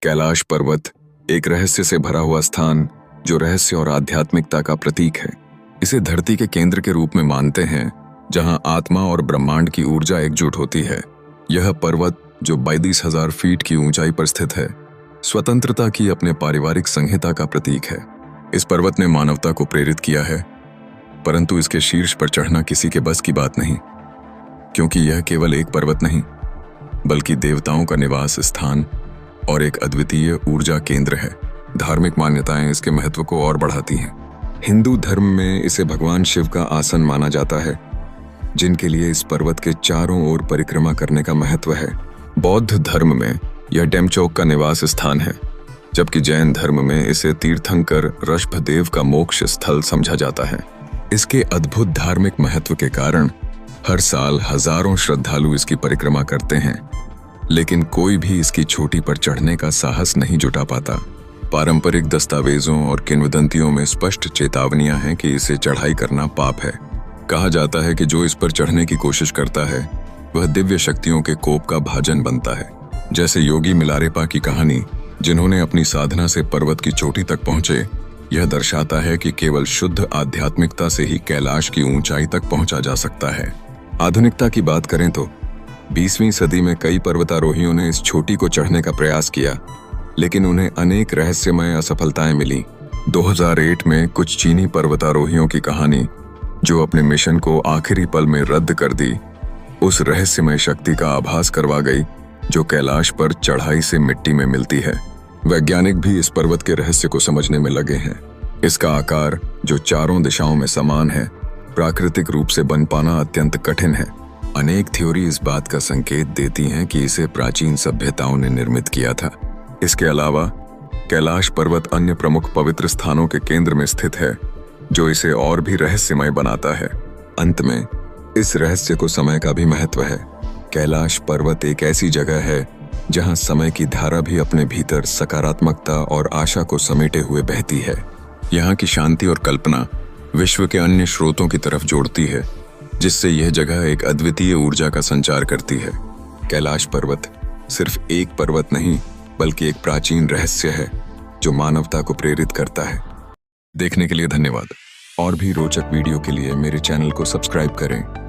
कैलाश पर्वत एक रहस्य से भरा हुआ स्थान जो रहस्य और आध्यात्मिकता का प्रतीक है। इसे धरती के केंद्र के रूप में मानते हैं, जहां आत्मा और ब्रह्मांड की ऊर्जा एकजुट होती है। यह पर्वत जो 32,000 फीट की ऊंचाई पर स्थित है, स्वतंत्रता की अपने पारिवारिक संहिता का प्रतीक है। इस पर्वत ने मानवता को प्रेरित किया है, परंतु इसके शीर्ष पर चढ़ना किसी के बस की बात नहीं, क्योंकि यह केवल एक पर्वत नहीं, बल्कि देवताओं का निवास स्थान और एक अद्वितीय ऊर्जा केंद्र है। धार्मिक मान्यताएं इसके महत्व को और बढ़ाती हैं। हिंदू धर्म में इसे भगवान शिव का आसन माना जाता है, जिनके लिए इस पर्वत के चारों ओर परिक्रमा करने का महत्व है। बौद्ध धर्म में यह डेमचौक का निवास स्थान है, जबकि जैन धर्म में इसे तीर्थंकर ऋषभदेव का मोक्ष स्थल समझा जाता है। इसके अद्भुत धार्मिक महत्व के कारण हर साल हजारों श्रद्धालु इसकी परिक्रमा करते हैं, लेकिन कोई भी इसकी चोटी पर चढ़ने का साहस नहीं जुटा पाता। पारंपरिक दस्तावेजों और किंवदंतियों में स्पष्ट चेतावनियां हैं कि इसे चढ़ाई करना पाप है। कहा जाता है कि जो इस पर चढ़ने की कोशिश करता है वह दिव्य शक्तियों के कोप का भाजन बनता है। जैसे योगी मिलारेपा की कहानी, जिन्होंने अपनी साधना से पर्वत की चोटी तक पहुंचे। यह दर्शाता है कि केवल शुद्ध आध्यात्मिकता से ही कैलाश की ऊंचाई तक पहुंचा जा सकता है। आधुनिकता की बात करें तो 20वीं सदी में कई पर्वतारोहियों ने इस चोटी को चढ़ने का प्रयास किया, लेकिन उन्हें अनेक रहस्यमय असफलताएं मिली। 2008 में कुछ चीनी पर्वतारोहियों की कहानी, जो अपने मिशन को आखिरी पल में रद्द कर दी, उस रहस्यमय शक्ति का आभास करवा गई जो कैलाश पर चढ़ाई से मिट्टी में मिलती है। वैज्ञानिक भी इस पर्वत के रहस्य को समझने में लगे हैं। इसका आकार, जो चारों दिशाओं में समान है, प्राकृतिक रूप से बन पाना अत्यंत कठिन है। अनेक थ्योरी इस बात का संकेत देती हैं कि इसे प्राचीन सभ्यताओं ने निर्मित किया था। इसके अलावा कैलाश पर्वत अन्य प्रमुख पवित्र स्थानों के केंद्र में स्थित है, जो इसे और भी रहस्यमय बनाता है। अंत में इस रहस्य को समय का भी महत्व है। कैलाश पर्वत एक ऐसी जगह है जहां समय की धारा भी अपने भीतर सकारात्मकता और आशा को समेटे हुए बहती है। यहाँ की शांति और कल्पना विश्व के अन्य स्रोतों की तरफ जोड़ती है, जिससे यह जगह एक अद्वितीय ऊर्जा का संचार करती है। कैलाश पर्वत सिर्फ एक पर्वत नहीं, बल्कि एक प्राचीन रहस्य है जो मानवता को प्रेरित करता है। देखने के लिए धन्यवाद। और भी रोचक वीडियो के लिए मेरे चैनल को सब्सक्राइब करें।